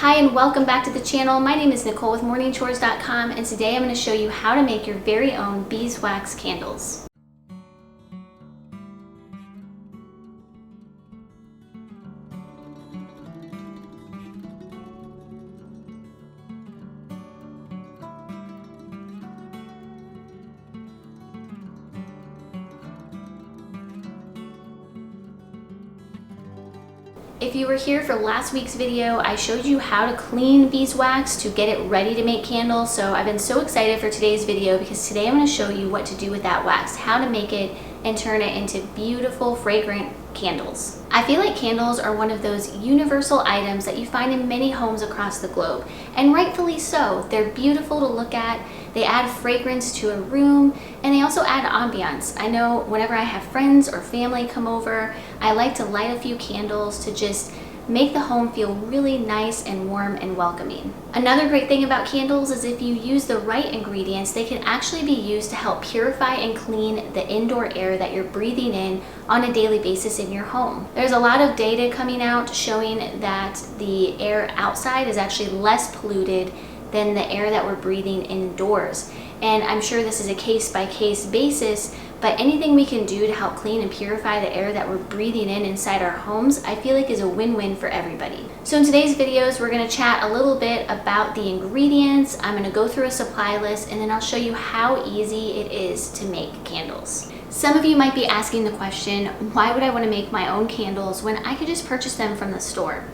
Hi and welcome back to the channel. My name is Nicole with morningchores.com, and today I'm going to show you how to make your very own beeswax candles. If you were here for last week's video, I showed you how to clean beeswax to get it ready to make candles. So I've been so excited for today's video because today I'm going to show you what to do with that wax, how to make it and turn it into beautiful, fragrant candles. I feel like candles are one of those universal items that you find in many homes across the globe, and rightfully so. They're beautiful to look at, they add fragrance to a room, and they also add ambiance. I know whenever I have friends or family come over, I like to light a few candles to just make the home feel really nice and warm and welcoming. Another great thing about candles is if you use the right ingredients, they can actually be used to help purify and clean the indoor air that you're breathing in on a daily basis in your home. There's a lot of data coming out showing that the air outside is actually less polluted than the air that we're breathing indoors. And I'm sure this is a case-by-case basis, but anything we can do to help clean and purify the air that we're breathing in inside our homes, I feel like is a win-win for everybody. So in today's videos, we're gonna chat a little bit about the ingredients. I'm gonna go through a supply list, and then I'll show you how easy it is to make candles. Some of you might be asking the question, why would I wanna make my own candles when I could just purchase them from the store?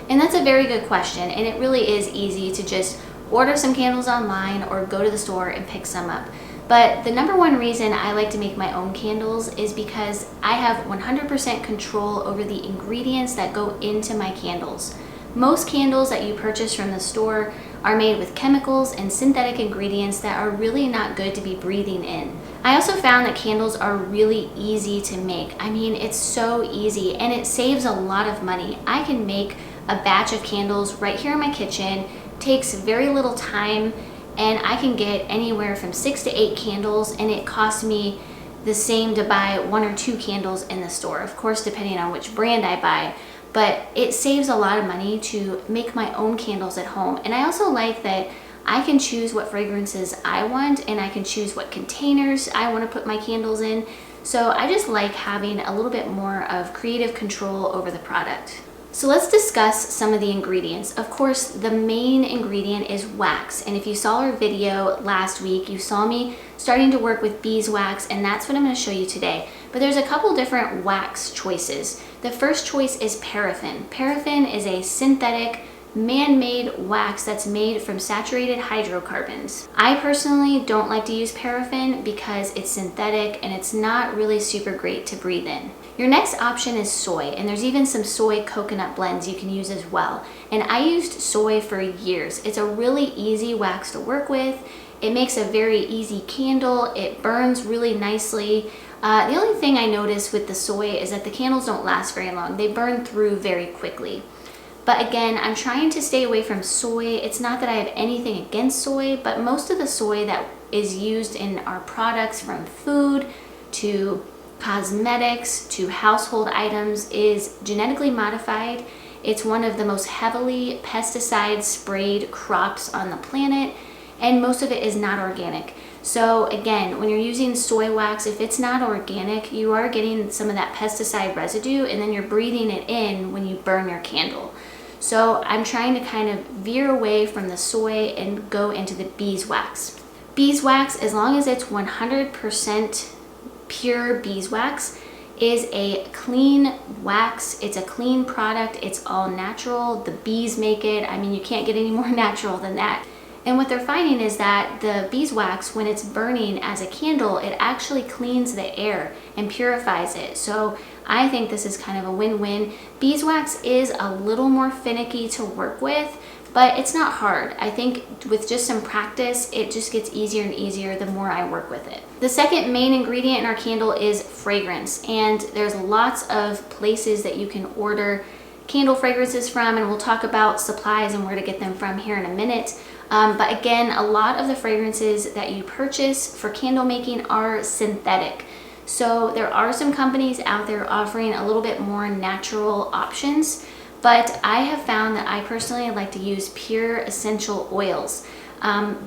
And that's a very good question, and it really is easy to just order some candles online or go to the store and pick some up. But the number one reason I like to make my own candles is because I have 100% control over the ingredients that go into my candles. Most candles that you purchase from the store are made with chemicals and synthetic ingredients that are really not good to be breathing in. I also found that candles are really easy to make. I mean, it's so easy, and it saves a lot of money. I can make a batch of candles right here in my kitchen, takes very little time, and I can get anywhere from 6 to 8 candles, and it costs me the same to buy 1 or 2 candles in the store, of course depending on which brand I buy. But it saves a lot of money to make my own candles at home. And I also like that I can choose what fragrances I want, and I can choose what containers I want to put my candles in. So I just like having a little bit more of creative control over the product. So let's discuss some of the ingredients. Of course, the main ingredient is wax. And if you saw our video last week, you saw me starting to work with beeswax, and that's what I'm going to show you today. But there's a couple different wax choices. The first choice is paraffin. Paraffin is a synthetic, man-made wax that's made from saturated hydrocarbons. I personally don't like to use paraffin because it's synthetic and it's not really super great to breathe in. Your next option is soy, and there's even some soy coconut blends you can use as well. And I used soy for years. It's a really easy wax to work with. It makes a very easy candle. It burns really nicely. The only thing I noticed with the soy is that the candles don't last very long. They burn through very quickly. But again, I'm trying to stay away from soy. It's not that I have anything against soy, but most of the soy that is used in our products, from food to cosmetics to household items, is genetically modified. It's one of the most heavily pesticide sprayed crops on the planet, and most of it is not organic. So again, when you're using soy wax, if it's not organic, you are getting some of that pesticide residue, and then you're breathing it in when you burn your candle. So I'm trying to kind of veer away from the soy and go into the beeswax. Beeswax, as long as it's 100% pure beeswax, is a clean wax. It's a clean product. It's all natural. The bees make it. I mean, you can't get any more natural than that. And what they're finding is that the beeswax, when it's burning as a candle, it actually cleans the air and purifies it. So I think this is kind of a win-win. Beeswax is a little more finicky to work with, but it's not hard. I think with just some practice, it just gets easier and easier the more I work with it. The second main ingredient in our candle is fragrance, and there's lots of places that you can order candle fragrances from, and we'll talk about supplies and where to get them from here in a minute. But again, a lot of the fragrances that you purchase for candle making are synthetic. So there are some companies out there offering a little bit more natural options, but I have found that I personally like to use pure essential oils.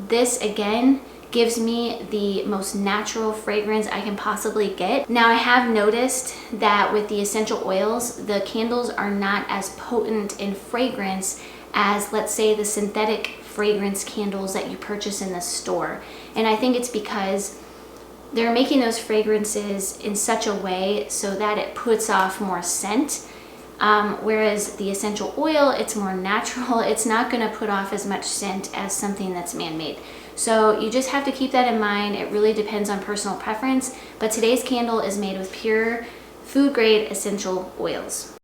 This again gives me the most natural fragrance I can possibly get. Now I have noticed that with the essential oils, the candles are not as potent in fragrance as, let's say, the synthetic fragrance candles that you purchase in the store. And I think it's because they're making those fragrances in such a way so that it puts off more scent. Whereas the essential oil, it's more natural. It's not going to put off as much scent as something that's man-made. So you just have to keep that in mind. It really depends on personal preference, but today's candle is made with pure food-grade essential oils.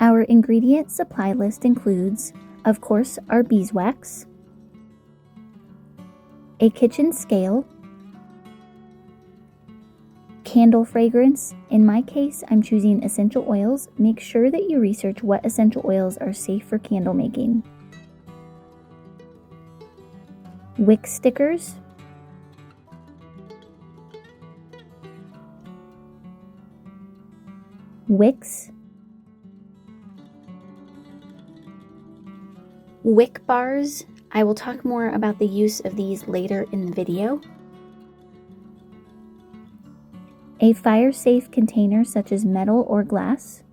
Our ingredient supply list includes, of course, our beeswax, a kitchen scale, candle fragrance. In my case, I'm choosing essential oils. Make sure that you research what essential oils are safe for candle making. Wick stickers, wicks, wick bars. I will talk more about the use of these later in the video. A fire-safe container such as metal or glass.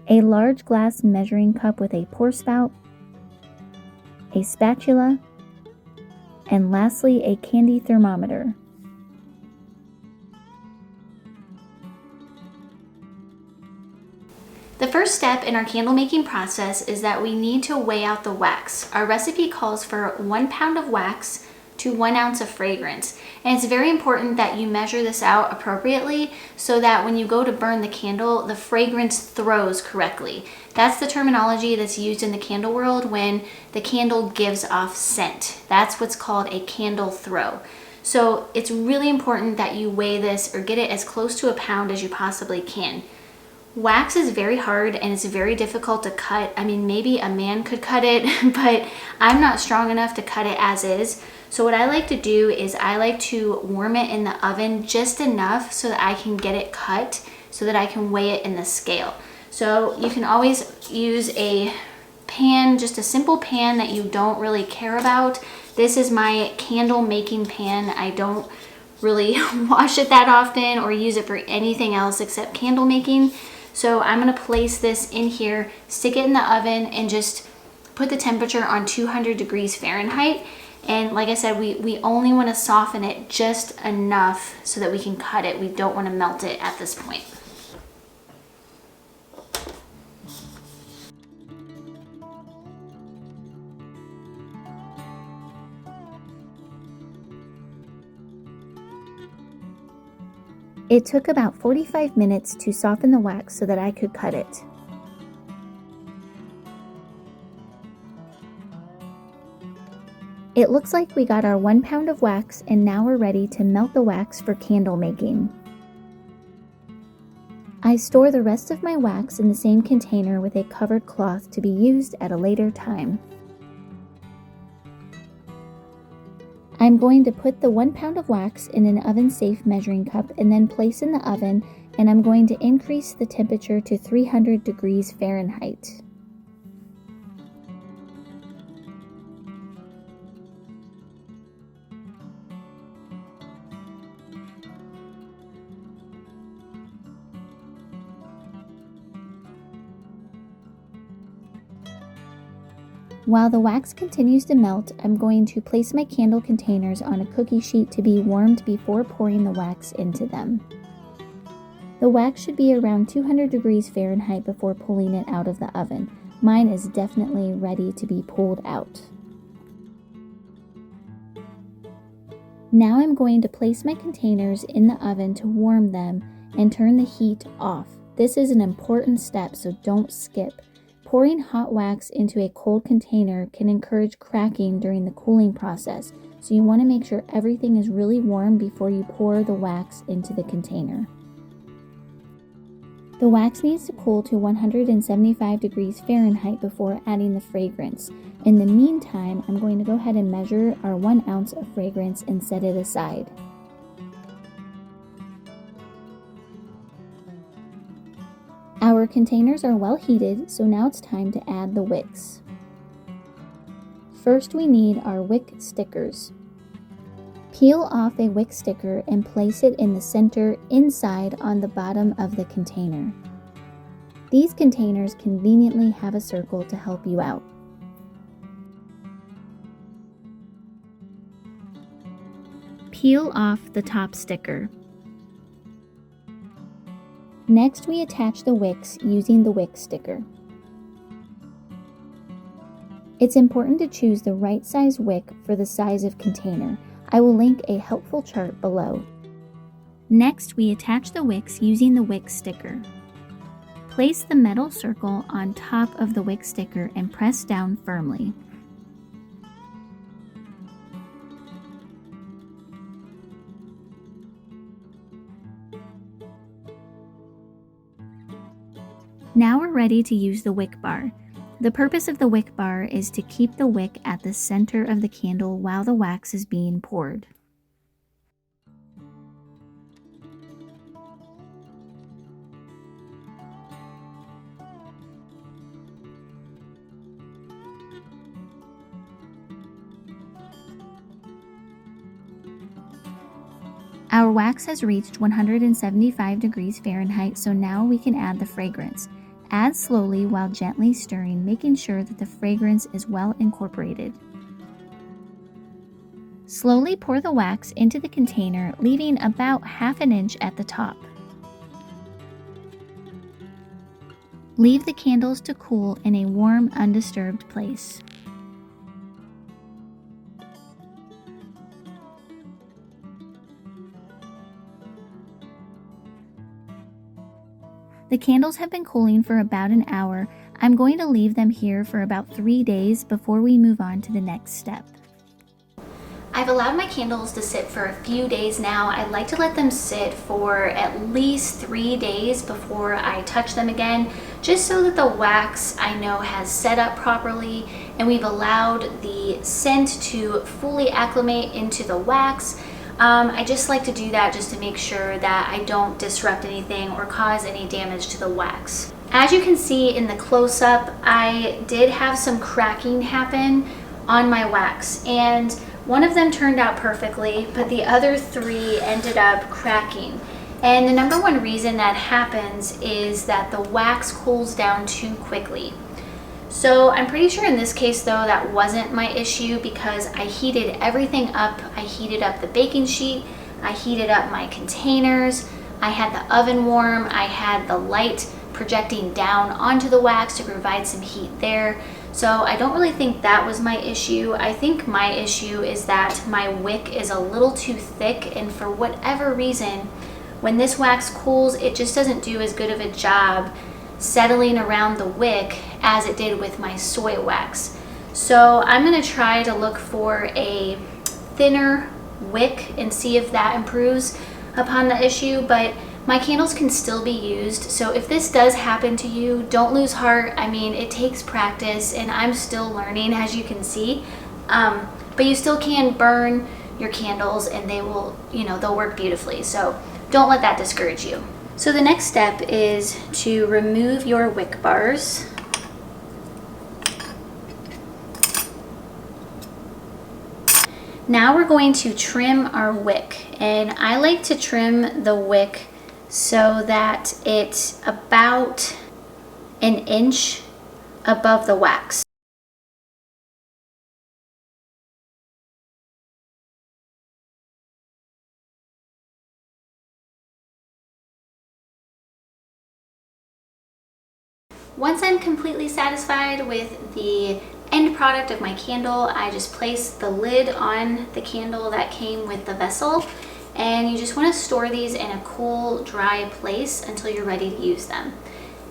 A large glass measuring cup with a pour spout. A spatula. And lastly, a candy thermometer. The first step in our candle making process is that we need to weigh out the wax. Our recipe calls for 1 pound of wax to 1 ounce of fragrance. And it's very important that you measure this out appropriately so that when you go to burn the candle, the fragrance throws correctly. That's the terminology that's used in the candle world when the candle gives off scent. That's what's called a candle throw. So it's really important that you weigh this or get it as close to 1 pound as you possibly can. Wax is very hard and it's very difficult to cut. I mean, maybe a man could cut it, but I'm not strong enough to cut it as is. So what I like to do is I like to warm it in the oven just enough so that I can get it cut so that I can weigh it in the scale. So you can always use a pan, just a simple pan that you don't really care about. This is my candle making pan. I don't really wash it that often or use it for anything else except candle making. So I'm gonna place this in here, stick it in the oven, and just put the temperature on 200 degrees Fahrenheit. And like I said, we only wanna soften it just enough so that we can cut it. We don't wanna melt it at this point. It took about 45 minutes to soften the wax so that I could cut it. It looks like we got our 1 pound of wax, and now we're ready to melt the wax for candle making. I store the rest of my wax in the same container with a covered cloth to be used at a later time. I'm going to put the 1 pound of wax in an oven-safe measuring cup and then place in the oven, and I'm going to increase the temperature to 300 degrees Fahrenheit. While the wax continues to melt, I'm going to place my candle containers on a cookie sheet to be warmed before pouring the wax into them. The wax should be around 200 degrees Fahrenheit before pulling it out of the oven. Mine is definitely ready to be pulled out. Now I'm going to place my containers in the oven to warm them and turn the heat off. This is an important step, so don't skip. Pouring hot wax into a cold container can encourage cracking during the cooling process, so you want to make sure everything is really warm before you pour the wax into the container. The wax needs to cool to 175 degrees Fahrenheit before adding the fragrance. In the meantime, I'm going to go ahead and measure our 1 ounce of fragrance and set it aside. Our containers are well heated, so now it's time to add the wicks. First, we need our wick stickers. Peel off a wick sticker and place it in the center inside on the bottom of the container. These containers conveniently have a circle to help you out. Peel off the top sticker. Next, we attach the wicks using the wick sticker. It's important to choose the right size wick for the size of container. I will link a helpful chart below. Next, we attach the wicks using the wick sticker. Place the metal circle on top of the wick sticker and press down firmly. Now we're ready to use the wick bar. The purpose of the wick bar is to keep the wick at the center of the candle while the wax is being poured. Our wax has reached 175 degrees Fahrenheit, so now we can add the fragrance. Add slowly while gently stirring, making sure that the fragrance is well incorporated. Slowly pour the wax into the container, leaving about ½ inch at the top. Leave the candles to cool in a warm, undisturbed place. The candles have been cooling for about an hour. I'm going to leave them here for about 3 days before we move on to the next step. I've allowed my candles to sit for a few days now. I'd like to let them sit for at least 3 days before I touch them again, just so that the wax I know has set up properly and we've allowed the scent to fully acclimate into the wax. I just like to do that just to make sure that I don't disrupt anything or cause any damage to the wax. As you can see in the close-up, I did have some cracking happen on my wax, and one of them turned out perfectly, but the other 3 ended up cracking. And the number one reason that happens is that the wax cools down too quickly. So I'm pretty sure in this case though that wasn't my issue, because I heated everything up. I heated up the baking sheet, I heated up my containers, I had the oven warm, I had the light projecting down onto the wax to provide some heat there. So I don't really think that was my issue. I think my issue is that my wick is a little too thick, and for whatever reason, when this wax cools, it just doesn't do as good of a job settling around the wick as it did with my soy wax. So I'm going to try to look for a thinner wick and see if that improves upon the issue, but my candles can still be used. So if this does happen to you, don't lose heart. I mean, it takes practice and I'm still learning, as you can see, but you still can burn your candles and they will, they'll work beautifully. So don't let that discourage you. So the next step is to remove your wick bars. Now we're going to trim our wick, and I like to trim the wick so that it's about 1 inch above the wax. Once I'm completely satisfied with the end product of my candle, I just place the lid on the candle that came with the vessel, and you just want to store these in a cool, dry place until you're ready to use them.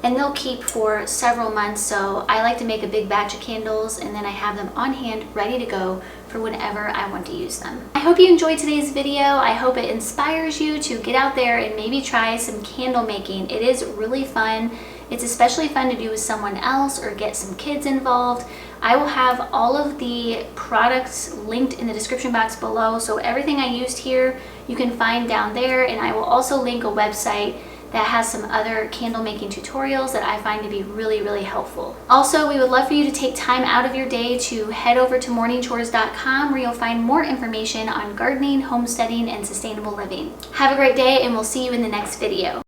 And they'll keep for several months, so I like to make a big batch of candles and then I have them on hand ready to go for whenever I want to use them. I hope you enjoyed today's video. I hope it inspires you to get out there and maybe try some candle making. It is really fun. It's especially fun to do with someone else or get some kids involved. I will have all of the products linked in the description box below, so everything I used here you can find down there, and I will also link a website that has some other candle making tutorials that I find to be really, really helpful. Also, we would love for you to take time out of your day to head over to morningchores.com where you'll find more information on gardening, homesteading, and sustainable living. Have a great day, and we'll see you in the next video.